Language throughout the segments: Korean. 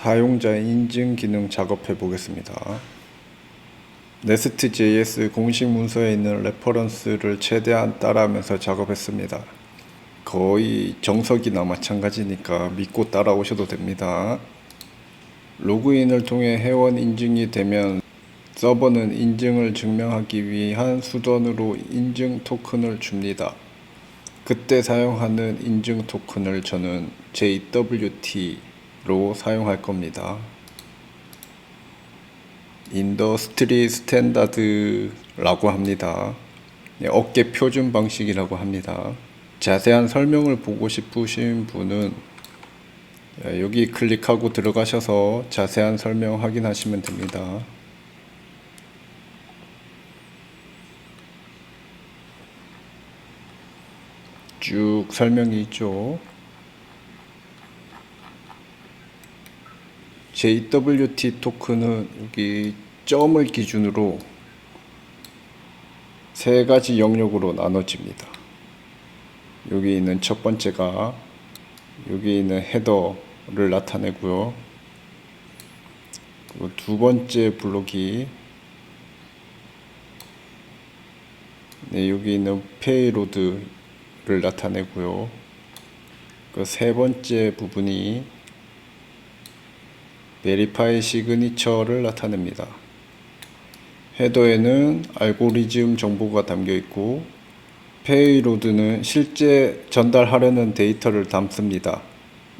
사용자 인증 기능 작업해 보겠습니다. nest.js 공식 문서에 있는 레퍼런스를 최대한 따라하면서 작업했습니다. 거의 정석이나 마찬가지니까 믿고 따라오셔도 됩니다. 로그인을 통해 회원 인증이 되면 서버는 인증을 증명하기 위한 수단으로 인증 토큰을 줍니다. 그때 사용하는 인증 토큰을 저는 JWT로 사용할 겁니다. 인더스트리 스탠다드라고 합니다. 업계 표준 방식이라고 합니다. 자세한 설명을 보고 싶으신 분은 여기 클릭하고 들어가셔서 자세한 설명 확인하시면 됩니다. 쭉 설명이 있죠. JWT 토큰은 여기 점을 기준으로 세 가지 영역으로 나눠집니다. 여기 있는 첫 번째가 여기 있는 헤더를 나타내고요. 그리고 두 번째 블록이 여기 있는 페이로드를 나타내고요. 그 세 번째 부분이 베리파이 시그니처를 나타냅니다. 헤더에는 알고리즘 정보가 담겨 있고 페이로드는 실제 전달하려는 데이터를 담습니다.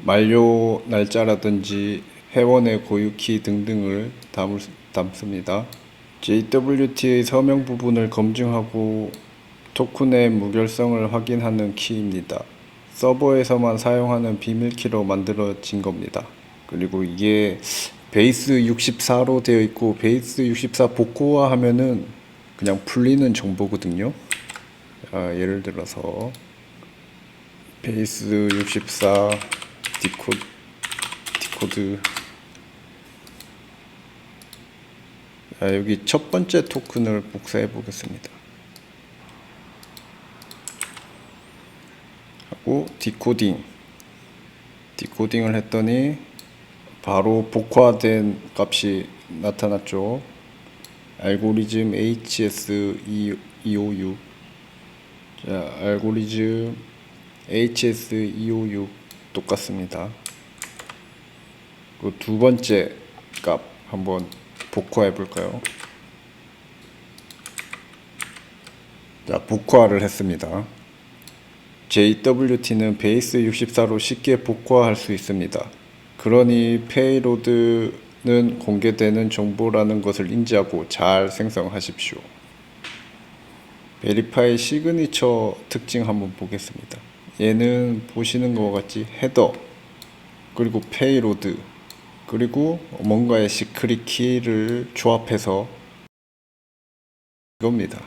만료 날짜라든지 회원의 고유키 등등을 담습니다. JWT의 서명 부분을 검증하고 토큰의 무결성을 확인하는 키입니다. 서버에서만 사용하는 비밀키로 만들어진 겁니다. 그리고 이게 베이스 64로 되어 있고 베이스 64 복구화 하면은 그냥 풀리는 정보거든요. 예를 들어서 베이스 64 디코드 여기 첫 번째 토큰을 복사해 보겠습니다. 하고 디코딩을 했더니 바로 복화된 값이 나타났죠. 알고리즘 HS256 알고리즘 HS256 똑같습니다. 그 두 번째 값 한번 복화해 볼까요? 자, 복화를 했습니다. JWT는 베이스 64로 쉽게 복화할 수 있습니다. 그러니 페이로드는 공개되는 정보라는 것을 인지하고 잘 생성하십시오. 베리파이 시그니처 특징 한번 보겠습니다. 얘는 보시는 것과 같이 헤더 그리고 페이로드 그리고 뭔가의 시크릿 키를 조합해서 이겁니다.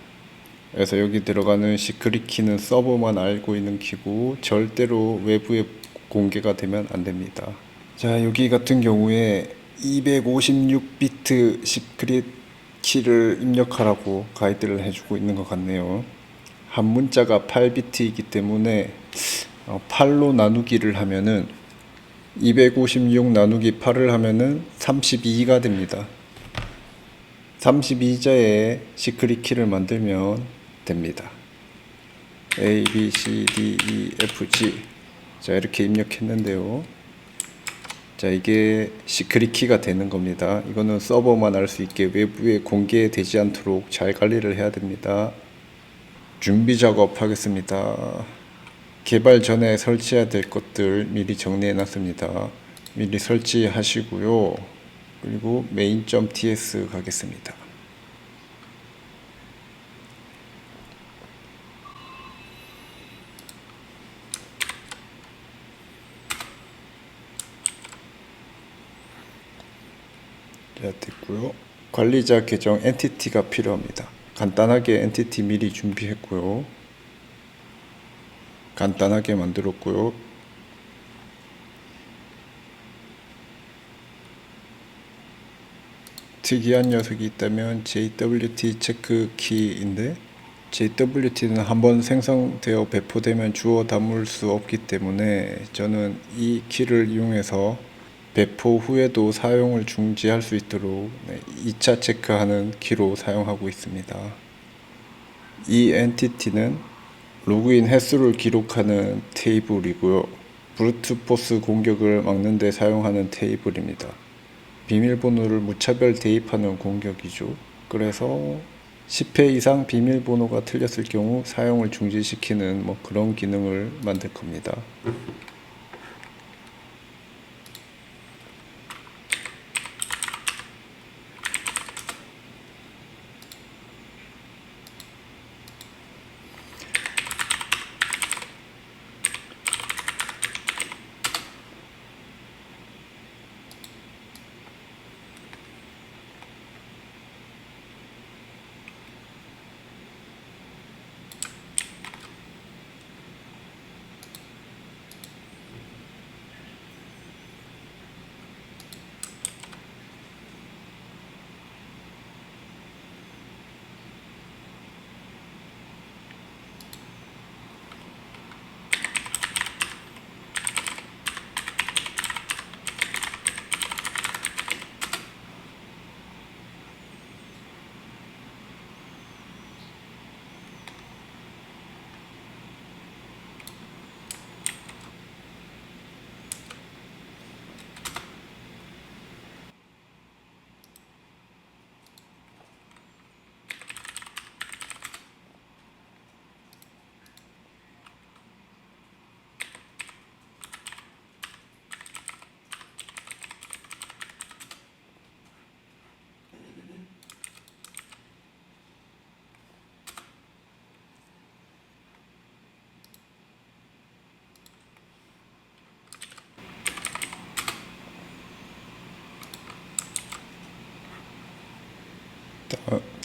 그래서 여기 들어가는 시크릿 키는 서버만 알고 있는 키고 절대로 외부에 공개가 되면 안 됩니다. 자, 여기 같은 경우에 256비트 시크릿 키를 입력하라고 가이드를 해주고 있는 것 같네요. 한 문자가 8비트이기 때문에 8로 나누기를 하면은 256 나누기 8을 하면은 32가 됩니다. 32자의 시크릿 키를 만들면 됩니다. A, B, C, D, E, F, G 자, 이렇게 입력했는데요. 자, 이게 시크릿 키가 되는 겁니다. 이거는 서버만 알 수 있게 외부에 공개되지 않도록 잘 관리를 해야 됩니다. 준비 작업 하겠습니다. 개발 전에 설치해야 될 것들 미리 정리해 놨습니다. 미리 설치하시고요. 그리고 main.ts 가겠습니다. 자, 됐고요. 관리자 계정 엔티티가 필요합니다. 간단하게 엔티티 미리 준비했고요. 간단하게 만들었고요. 특이한 녀석이 있다면 JWT 체크 키인데 JWT는 한번 생성되어 배포되면 주워 담을 수 없기 때문에 저는 이 키를 이용해서 배포 후에도 사용을 중지할 수 있도록 2차 체크하는 키로 사용하고 있습니다. 이 엔티티는 로그인 횟수를 기록하는 테이블이고요. 브루트포스 공격을 막는 데 사용하는 테이블입니다. 비밀번호를 무차별 대입하는 공격이죠. 그래서 10회 이상 비밀번호가 틀렸을 경우 사용을 중지시키는 그런 기능을 만들 겁니다.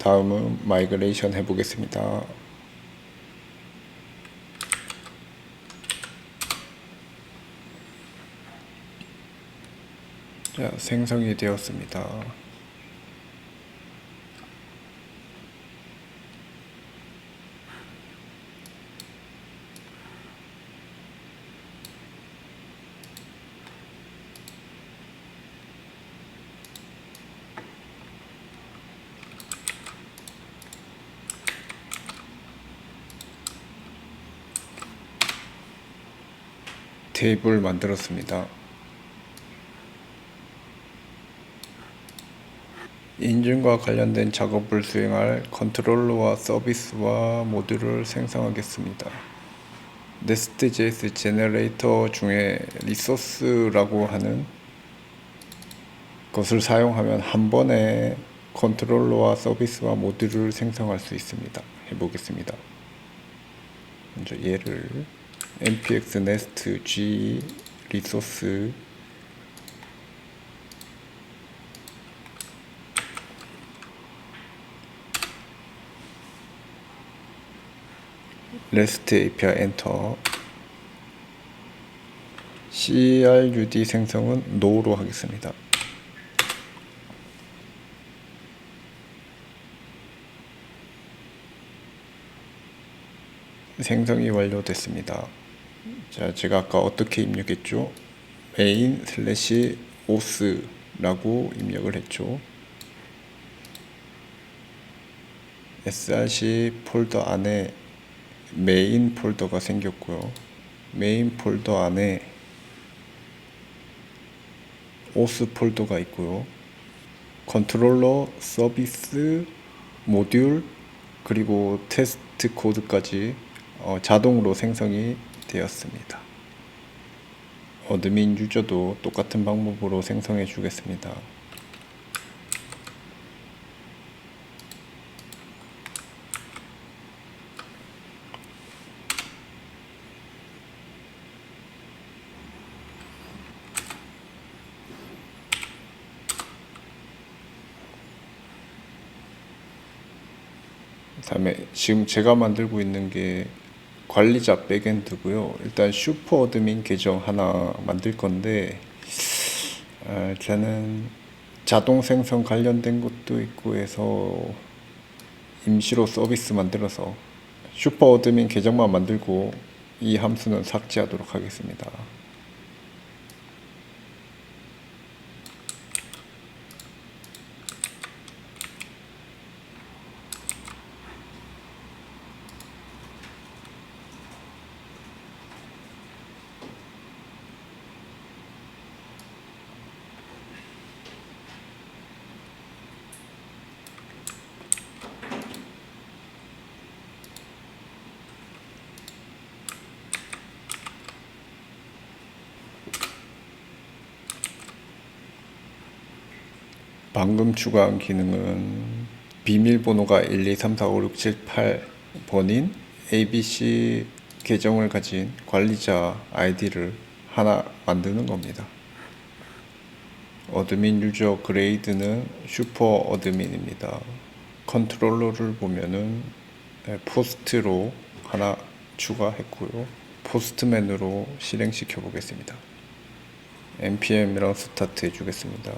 다음은 마이그레이션 해보겠습니다. 자, 생성이 되었습니다. 테이블 만들었습니다. 인증과 관련된 작업을 수행할 컨트롤러와 서비스와 모듈을 생성하겠습니다. Nest.js 제너레이터 중에 리소스라고 하는 것을 사용하면 한 번에 컨트롤러와 서비스와 모듈을 생성할 수 있습니다. 해보겠습니다. 먼저 얘를 npx nest g 리소스 REST API 엔터 CRUD 생성은 NO로 하겠습니다. 생성이 완료됐습니다. 자, 제가 아까 어떻게 입력했죠? main /os 라고 입력을 했죠. src 폴더 안에 메인 폴더가 생겼고요. 메인 폴더 안에 os 폴더가 있고요. 컨트롤러, 서비스, 모듈, 그리고 테스트 코드까지 자동으로 생성이 되었습니다. 어드민 유저도 똑같은 방법으로 생성해 주겠습니다. 다음에 지금 제가 만들고 있는 게 관리자 백엔드고요. 일단 슈퍼 어드민 계정 하나 만들 건데 저는 자동 생성 관련된 것도 있고 해서 임시로 서비스 만들어서 슈퍼 어드민 계정만 만들고 이 함수는 삭제하도록 하겠습니다. 방금 추가한 기능은 비밀번호가 1, 2, 3, 4, 5, 6, 7, 8번인 ABC 계정을 가진 관리자 아이디를 하나 만드는 겁니다. 어드민 유저 그레이드는 슈퍼 어드민입니다. 컨트롤러를 보면은 포스트로 하나 추가했고요. 포스트맨으로 실행시켜 보겠습니다. npm이랑 스타트 해주겠습니다.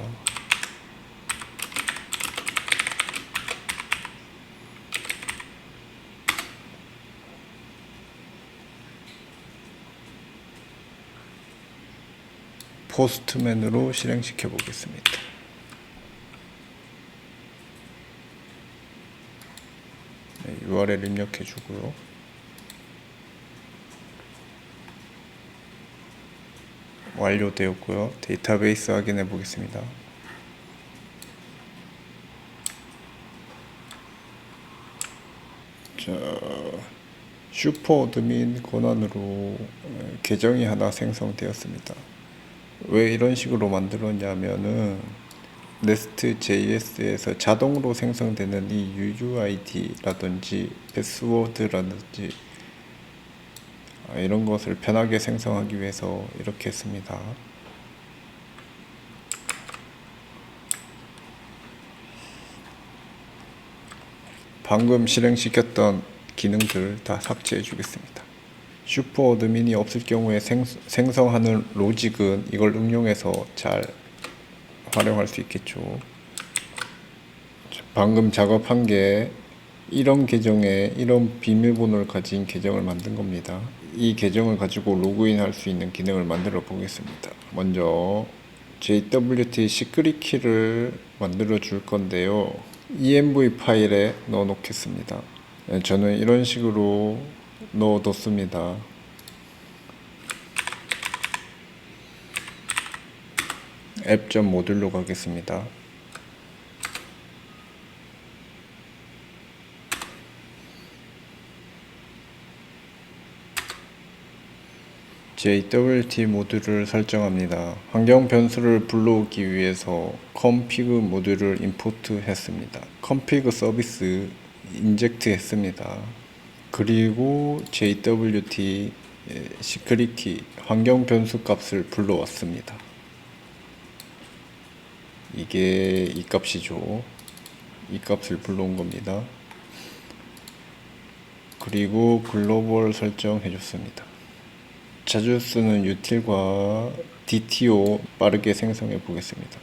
포스트맨으로 실행시켜 보겠습니다. URL 입력해 주고요. 완료되었고요. 데이터베이스 확인해 보겠습니다. 자, 슈퍼 어드민 권한으로 계정이 하나 생성되었습니다. 왜 이런 식으로 만들었냐면은 Nest.js에서 자동으로 생성되는 이 UUID라든지 패스워드라든지 이런 것을 편하게 생성하기 위해서 이렇게 했습니다. 방금 실행시켰던 기능들 다 삭제해 주겠습니다. 슈퍼 어드민이 없을 경우에 생성하는 로직은 이걸 응용해서 잘 활용할 수 있겠죠. 방금 작업한 게 이런 계정에 이런 비밀번호를 가진 계정을 만든 겁니다. 이 계정을 가지고 로그인 할 수 있는 기능을 만들어 보겠습니다. 먼저 JWT 시크릿 키를 만들어 줄 건데요. env 파일에 넣어 놓겠습니다. 저는 이런 식으로 넣어 뒀습니다. 앱.모듈로 가겠습니다. JWT 모듈을 설정합니다. 환경 변수를 불러오기 위해서 config 모듈을 임포트 했습니다. config 서비스 인젝트 했습니다. 그리고 JWT 시크릿 키 환경 변수 값을 불러왔습니다. 이게 이 값이죠. 이 값을 불러온 겁니다. 그리고 글로벌 설정해 줬습니다. 자주 쓰는 유틸과 DTO 빠르게 생성해 보겠습니다.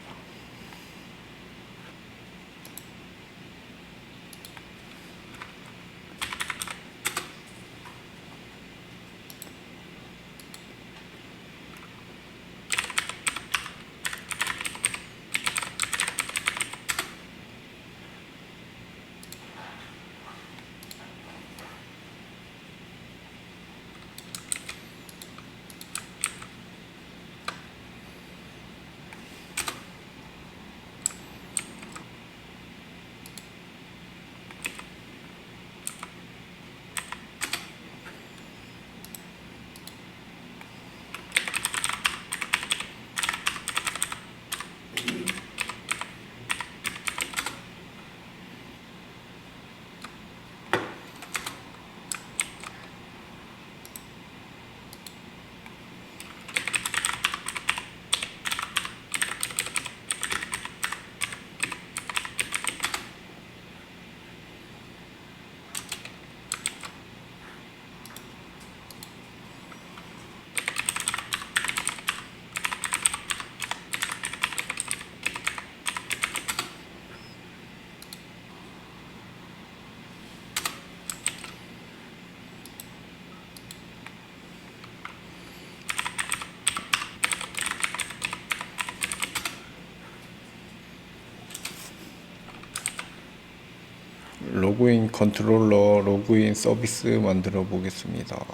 로그인 컨트롤러 로그인 서비스 만들어 보겠습니다.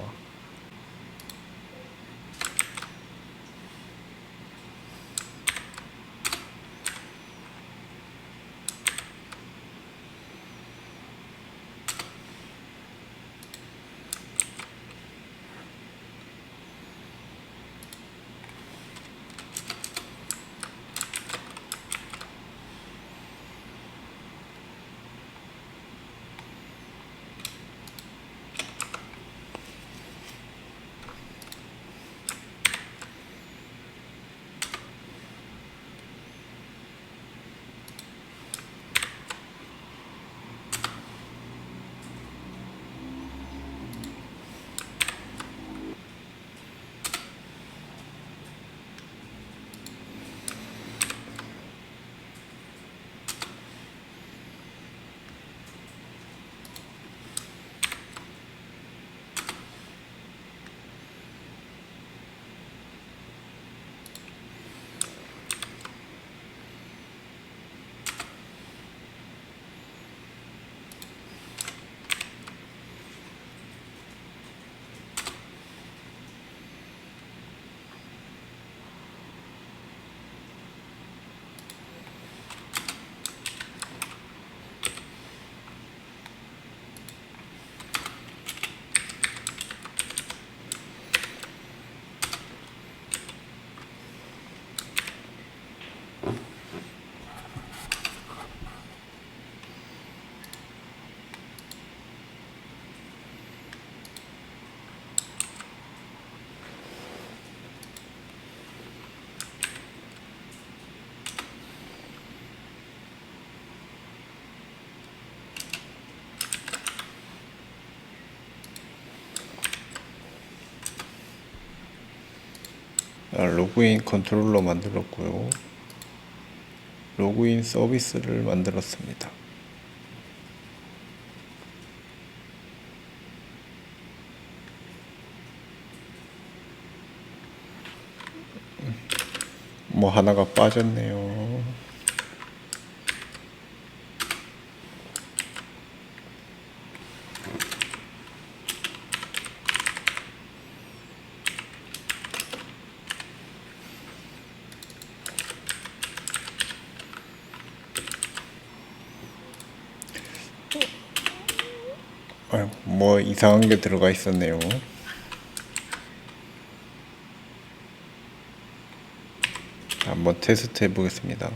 로그인 컨트롤러 만들었고요. 로그인 서비스를 만들었습니다. 뭐 하나가 빠졌네요. 뭐 이상한 게 들어가 있었네요. 한번 테스트 해보겠습니다.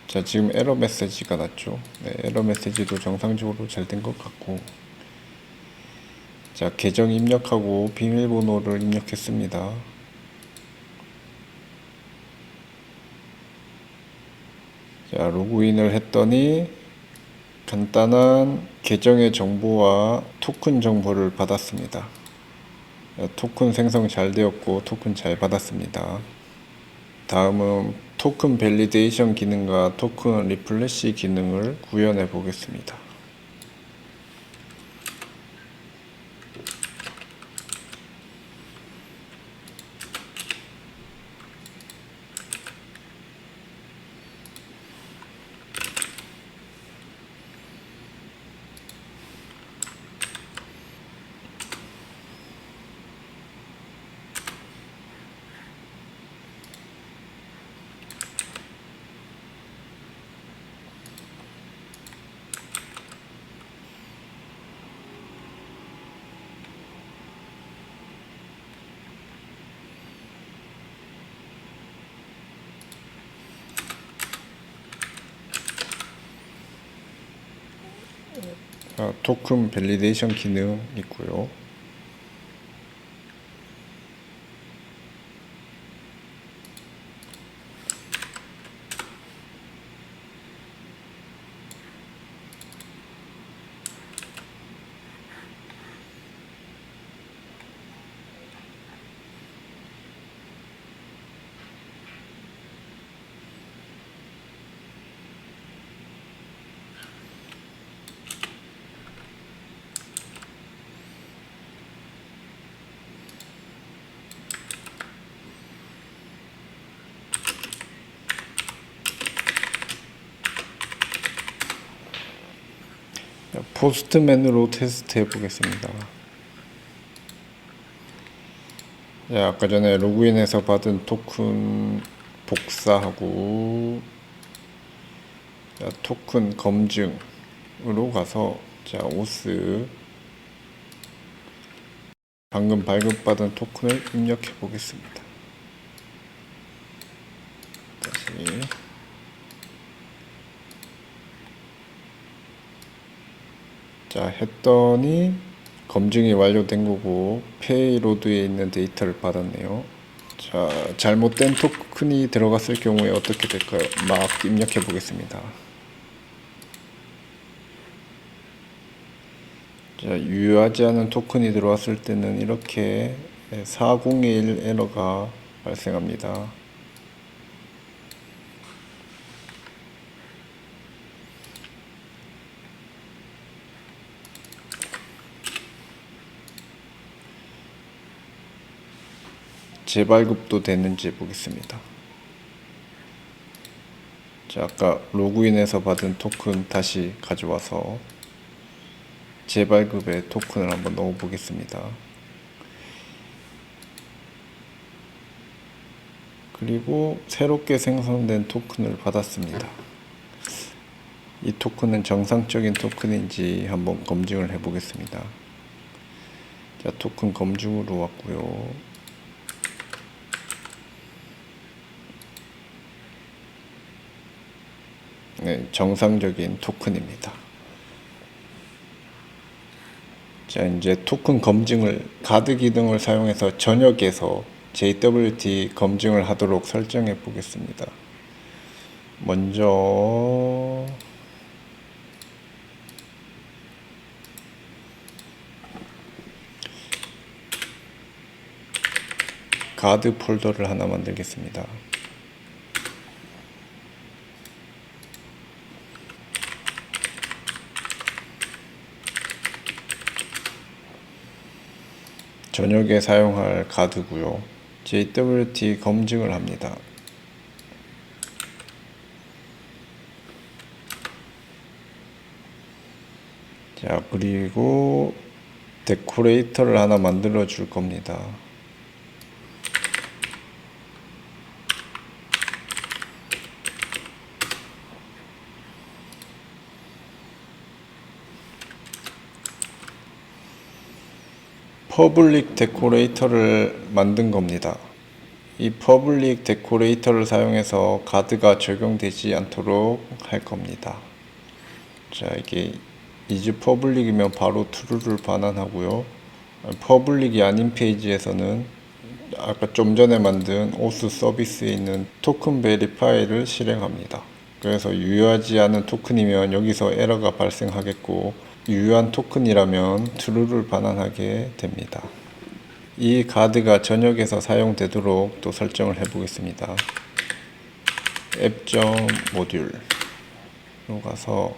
자, 지금 에러 메시지가 났죠. 네, 에러 메시지도 정상적으로 잘 된 것 같고, 자, 계정 입력하고 비밀번호를 입력했습니다. 자, 로그인을 했더니 간단한 계정의 정보와 토큰 정보를 받았습니다. 토큰 생성 잘 되었고 토큰 잘 받았습니다. 다음은 토큰 밸리데이션 기능과 토큰 리플래시 기능을 구현해 보겠습니다. 토큰 밸리데이션 기능 있고요. 포스트맨으로 테스트 해보겠습니다. 아까 전에 로그인해서 받은 토큰 복사하고, 토큰 검증으로 가서, 오스 방금 발급받은 토큰을 입력해 보겠습니다. 다시 했더니 검증이 완료된 거고 페이로드에 있는 데이터를 받았네요. 잘못된 토큰이 들어갔을 경우에 어떻게 될까요? 막 입력해 보겠습니다. 유효하지 않은 토큰이 들어왔을 때는 이렇게 401 에러가 발생합니다. 재발급도 되는지 보겠습니다. 아까 로그인해서 받은 토큰 다시 가져와서 재발급의 토큰을 한번 넣어 보겠습니다. 그리고 새롭게 생성된 토큰을 받았습니다. 이 토큰은 정상적인 토큰인지 한번 검증을 해 보겠습니다. 토큰 검증으로 왔고요. 네, 정상적인 토큰입니다. 이제 토큰 검증을 가드 기능을 사용해서 전역에서 JWT 검증을 하도록 설정해 보겠습니다. 먼저 가드 폴더를 하나 만들겠습니다. 저녁에 사용할 가드고요. JWT 검증을 합니다. 자, 그리고 데코레이터를 하나 만들어 줄 겁니다. 퍼블릭 데코레이터를 만든 겁니다. 이 퍼블릭 데코레이터를 사용해서 가드가 적용되지 않도록 할 겁니다. 자, 이게 이즈 퍼블릭이면 바로 true를 반환하고요. 퍼블릭이 아닌 페이지에서는 아까 좀 전에 만든 오스 서비스에 있는 토큰 베리파이를 실행합니다. 그래서 유효하지 않은 토큰이면 여기서 에러가 발생하겠고, 유효한 토큰이라면 true를 반환하게 됩니다. 이 가드가 전역에서 사용되도록 또 설정을 해 보겠습니다. app.module로 가서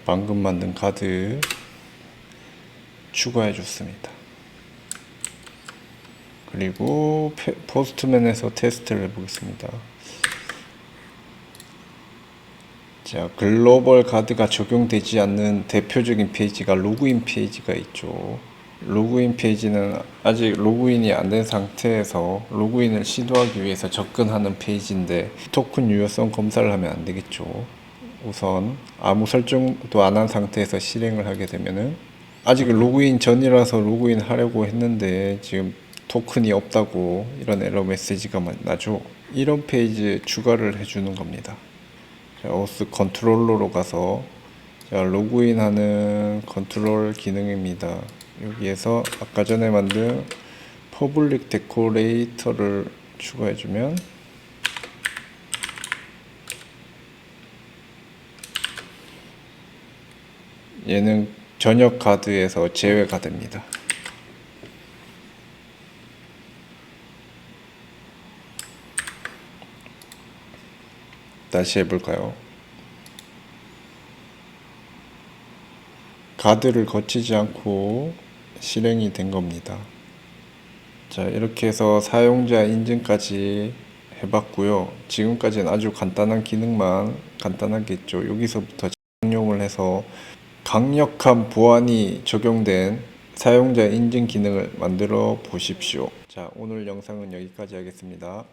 방금 만든 가드 추가해 줬습니다. 그리고 포스트맨에서 테스트를 해보겠습니다. 자, 글로벌 가드가 적용되지 않는 대표적인 페이지가 로그인 페이지가 있죠. 로그인 페이지는 아직 로그인이 안 된 상태에서 로그인을 시도하기 위해서 접근하는 페이지인데 토큰 유효성 검사를 하면 안 되겠죠. 우선 아무 설정도 안 한 상태에서 실행을 하게 되면은 아직 로그인 전이라서 로그인 하려고 했는데 지금 토큰이 없다고 이런 에러 메시지가 나죠. 이런 페이지에 추가를 해주는 겁니다. 자, 오스 컨트롤러로 가서 자, 로그인하는 컨트롤 기능입니다. 여기에서 아까 전에 만든 퍼블릭 데코레이터를 추가해주면 얘는 전역 가드에서 제외가 됩니다. 다시 해볼까요? 가드를 거치지 않고 실행이 된 겁니다. 자, 이렇게 해서 사용자 인증까지 해봤고요. 지금까지는 아주 간단한 기능만 간단하게 했죠. 여기서부터 응용을 해서 강력한 보안이 적용된 사용자 인증 기능을 만들어 보십시오. 자, 오늘 영상은 여기까지 하겠습니다.